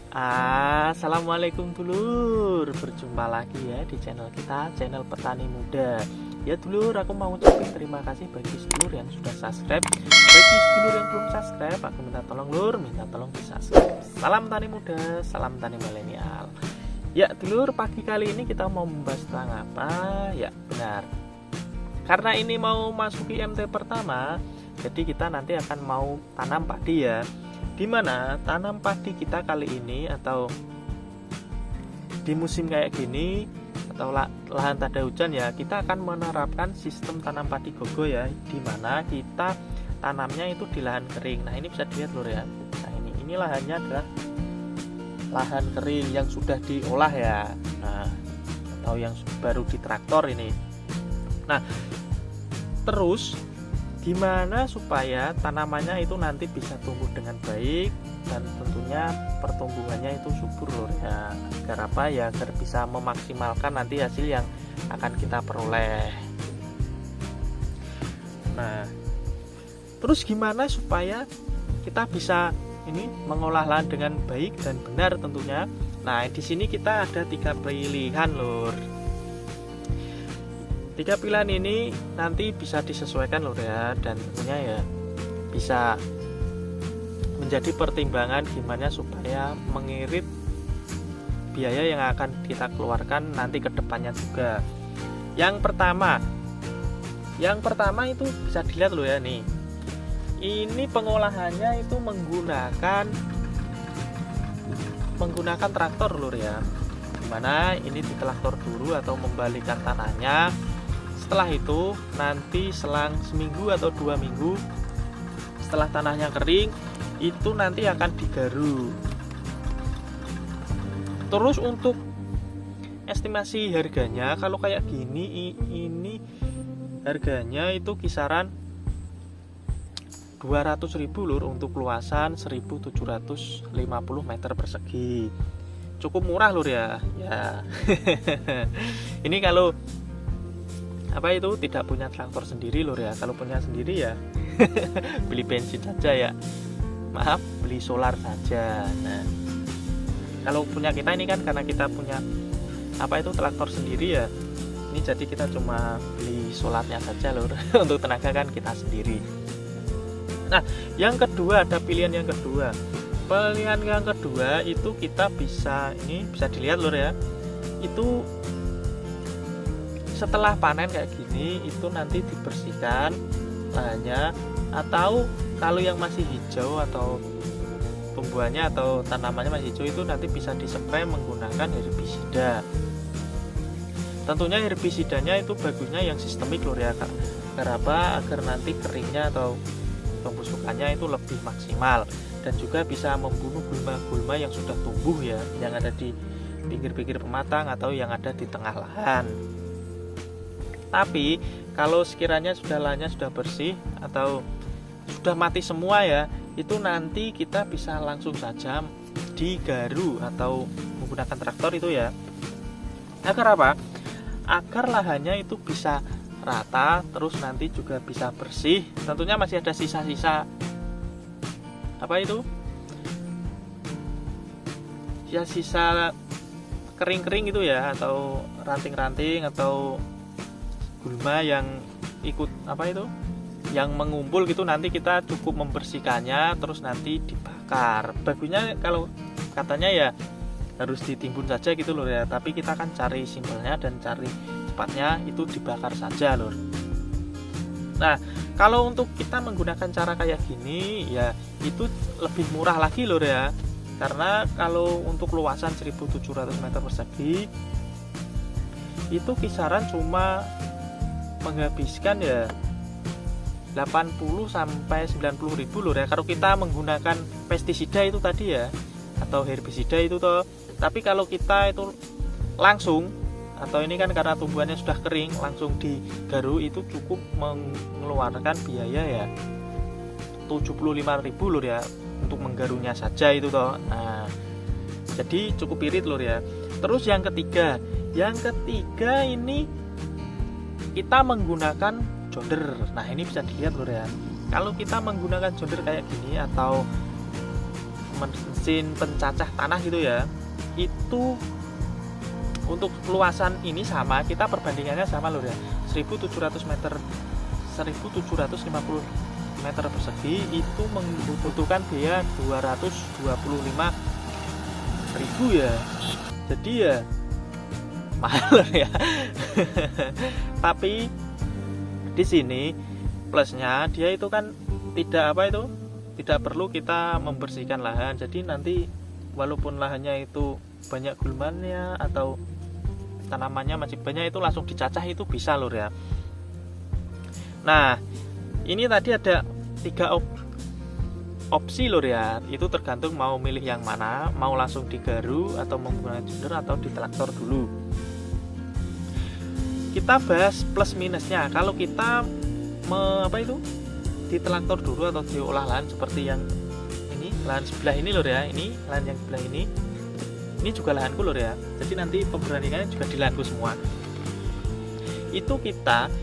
Assalamualaikum dulur, berjumpa lagi ya di channel kita, channel Petani Muda. Ya dulur, aku mau ucapin terima kasih bagi sedulur yang sudah subscribe. Bagi sedulur yang belum subscribe, aku minta tolong lur, minta tolong di subscribe. Salam tani muda, salam tani milenial. Ya dulur, pagi kali ini kita mau membahas tentang apa? Ya benar, karena ini mau masuki MT pertama, jadi kita nanti akan mau tanam padi ya. Dimana tanam padi kita kali ini atau di musim kayak gini atau lahan tak ada hujan ya, kita akan menerapkan sistem tanam padi gogo ya, dimana kita tanamnya itu di lahan kering. Nah ini bisa dilihat lur ya, nah ini lahannya adalah lahan kering yang sudah diolah ya, nah atau yang baru ditraktor ini. Nah terus gimana supaya tanamannya itu nanti bisa tumbuh dengan baik dan tentunya pertumbuhannya itu subur lur ya, agar apa ya, agar bisa memaksimalkan nanti hasil yang akan kita peroleh. Nah terus gimana supaya kita bisa ini mengolah lahan dengan baik dan benar tentunya. Nah di sini kita ada 3 pilihan lur. 3 pilihan ini nanti bisa disesuaikan lur ya, dan tentunya ya bisa menjadi pertimbangan gimana supaya mengirit biaya yang akan kita keluarkan nanti ke depannya juga. Yang pertama itu bisa dilihat lur ya nih. Ini pengolahannya itu menggunakan traktor lur ya. Dimana ini di traktor dulu atau membalikan tanahnya. Setelah itu nanti selang seminggu atau 2 minggu setelah tanahnya kering, itu nanti akan digaru. Terus untuk estimasi harganya, kalau kayak gini ini harganya itu kisaran 200.000 lur untuk luasan 1750 meter persegi. Cukup murah lur ya. Ya. Ini kalau apa itu tidak punya traktor sendiri lur ya. Kalau punya sendiri ya beli bensin saja ya, maaf, beli solar saja. Nah kalau punya kita ini kan karena kita punya apa itu traktor sendiri ya, ini jadi kita cuma beli solarnya saja lur. Untuk tenaga kan kita sendiri. Nah yang kedua, ada pilihan yang kedua. Pilihan yang kedua itu kita bisa, ini bisa dilihat lur ya, itu setelah panen kayak gini itu nanti dibersihkan lahannya, atau kalau yang masih hijau atau tumbuhannya atau tanamannya masih hijau itu nanti bisa dispray menggunakan herbisida. Tentunya herbisidanya itu bagusnya yang sistemik lur ya, agar apa, agar nanti keringnya atau pembusukannya itu lebih maksimal dan juga bisa membunuh gulma-gulma yang sudah tumbuh ya, yang ada di pinggir-pinggir pematang atau yang ada di tengah lahan. Tapi kalau sekiranya lahannya sudah bersih atau sudah mati semua ya, itu nanti kita bisa langsung saja digaru atau menggunakan traktor itu ya. Agar apa? Agar lahannya itu bisa rata, terus nanti juga bisa bersih. Tentunya masih ada sisa-sisa apa itu? Sisa kering-kering itu ya, atau ranting-ranting atau gulma yang ikut apa itu, yang mengumpul gitu, nanti kita cukup membersihkannya terus nanti dibakar. Bagusnya kalau katanya ya harus ditimbun saja gitu loh ya, tapi kita kan cari simpelnya dan cari cepatnya itu dibakar saja lur. Nah kalau untuk kita menggunakan cara kayak gini ya itu lebih murah lagi lur ya, karena kalau untuk luasan 1700 meter persegi itu kisaran cuma menghabiskan ya 80 sampai 90 ribu lur ya, kalau kita menggunakan pestisida itu tadi ya atau herbisida itu toh. Tapi kalau kita itu langsung atau ini kan karena tumbuhannya sudah kering langsung digaru, itu cukup mengeluarkan biaya ya 75.000 lur ya untuk menggarunya saja itu toh. Nah jadi cukup irit lur ya. Terus yang ketiga ini kita menggunakan jonder. Nah ini bisa dilihat lur ya, kalau kita menggunakan jonder kayak gini atau mesin pencacah tanah gitu ya, itu untuk luasan ini sama, kita perbandingannya sama lur ya, 1700 meter 1750 meter persegi itu membutuhkan biaya 225.000 ya. Jadi ya mahal ya. Tapi di sini plusnya dia itu kan tidak perlu kita membersihkan lahan. Jadi nanti walaupun lahannya itu banyak gulmannya atau tanamannya masih banyak, itu langsung dicacah itu bisa lur ya. Nah, ini tadi ada 3 opsi lur ya. Itu tergantung mau milih yang mana, mau langsung digaru atau menggunakan jonder atau di traktor dulu. Kita bahas plus minusnya. Kalau kita di traktor dulu atau diolah lahan seperti yang ini, lahan sebelah ini lur ya, ini lahan yang sebelah ini juga lahanku lur ya. Jadi nanti perbandingannya juga di lahanku semua. Itu kita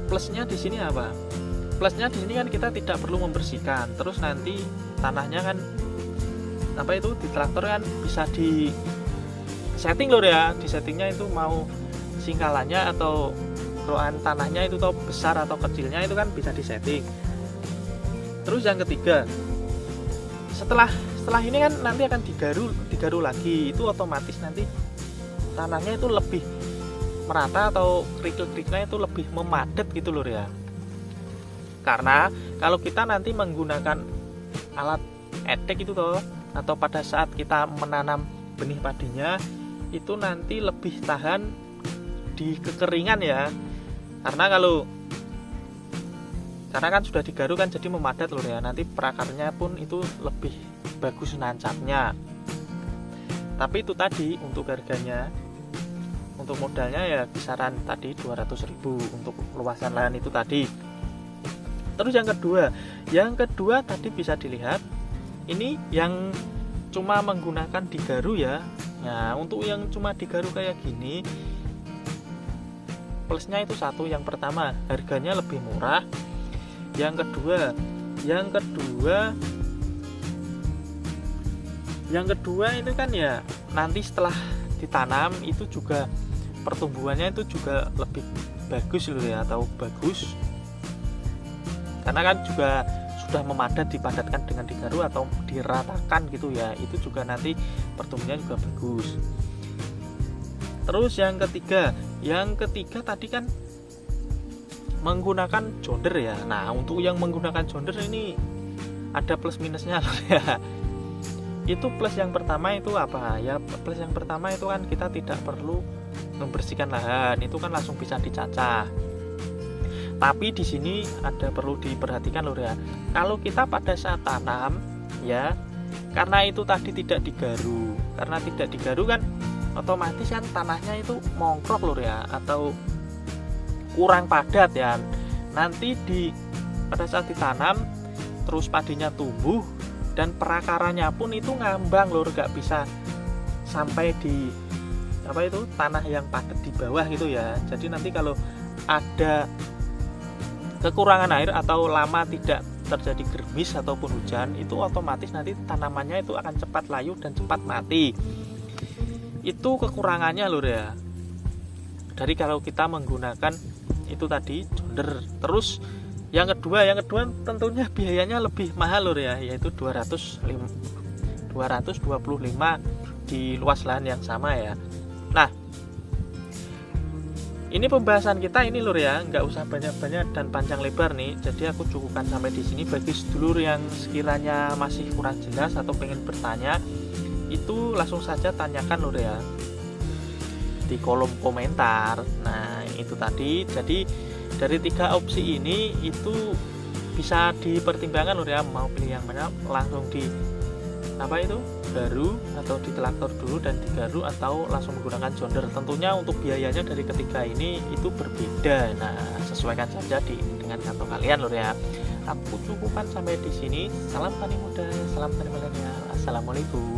plusnya di sini apa? Plusnya di sini kan kita tidak perlu membersihkan. Terus nanti tanahnya kan di traktor kan bisa di setting lur ya. Di settingnya itu mau singkalannya atau roan tanahnya itu besar atau kecilnya itu kan bisa disetting. Terus yang ketiga, setelah ini kan nanti akan digaru lagi, itu otomatis nanti tanahnya itu lebih merata atau kerikil-kerikilnya itu lebih memadat gitu lur ya. Karena kalau kita nanti menggunakan alat edek itu atau pada saat kita menanam benih padinya itu nanti lebih tahan di kekeringan ya. Karena kan sudah digaru kan jadi memadat lur ya. Nanti perakarnya pun itu lebih bagus nancapnya. Tapi itu tadi untuk harganya, untuk modalnya ya kisaran tadi 200.000 untuk luasan lahan itu tadi. Terus yang kedua tadi bisa dilihat ini yang cuma menggunakan digaru ya. Nah, untuk yang cuma digaru kayak gini, plusnya itu satu, yang pertama harganya lebih murah. Yang kedua itu kan ya nanti setelah ditanam itu juga pertumbuhannya itu juga lebih bagus loh ya, atau bagus karena kan juga sudah memadat, dipadatkan dengan digaru atau diratakan gitu ya, itu juga nanti pertumbuhannya juga bagus. Terus yang ketiga tadi kan menggunakan jonder ya. Nah, untuk yang menggunakan jonder ini ada plus minusnya loh ya. Itu plus yang pertama itu apa ya? Plus yang pertama itu kan kita tidak perlu membersihkan lahan, itu kan langsung bisa dicacah. Tapi di sini ada perlu diperhatikan loh ya. Kalau kita pada saat tanam ya, karena itu tadi tidak digaru. Karena tidak digaru kan otomatis kan tanahnya itu mongkrok loh ya, atau kurang padat ya. Nanti pada saat ditanam terus padinya tumbuh dan perakarannya pun itu ngambang lur, gak bisa sampai di tanah yang padat di bawah gitu ya. Jadi nanti kalau ada kekurangan air atau lama tidak terjadi gerimis ataupun hujan, itu otomatis nanti tanamannya itu akan cepat layu dan cepat mati. Itu kekurangannya lur ya, dari kalau kita menggunakan itu tadi jonder. Terus yang kedua tentunya biayanya lebih mahal lur ya, yaitu 225 di luas lahan yang sama ya. Nah, ini pembahasan kita ini lur ya, nggak usah banyak-banyak dan panjang lebar nih. Jadi aku cukupkan sampai di sini. Bagi sedulur yang sekiranya masih kurang jelas atau pengen bertanya, itu langsung saja tanyakan lur ya di kolom komentar. Nah, itu tadi. Jadi dari 3 opsi ini itu bisa dipertimbangkan lur ya, mau pilih yang mana, langsung di garu atau di traktor dulu dan digaru, atau langsung menggunakan jonder. Tentunya untuk biayanya dari ketiga ini itu berbeda. Nah, sesuaikan saja dengan kantong kalian lur ya. Aku cukupkan sampai di sini. Salam tani muda, salam tani milenial. Assalamualaikum.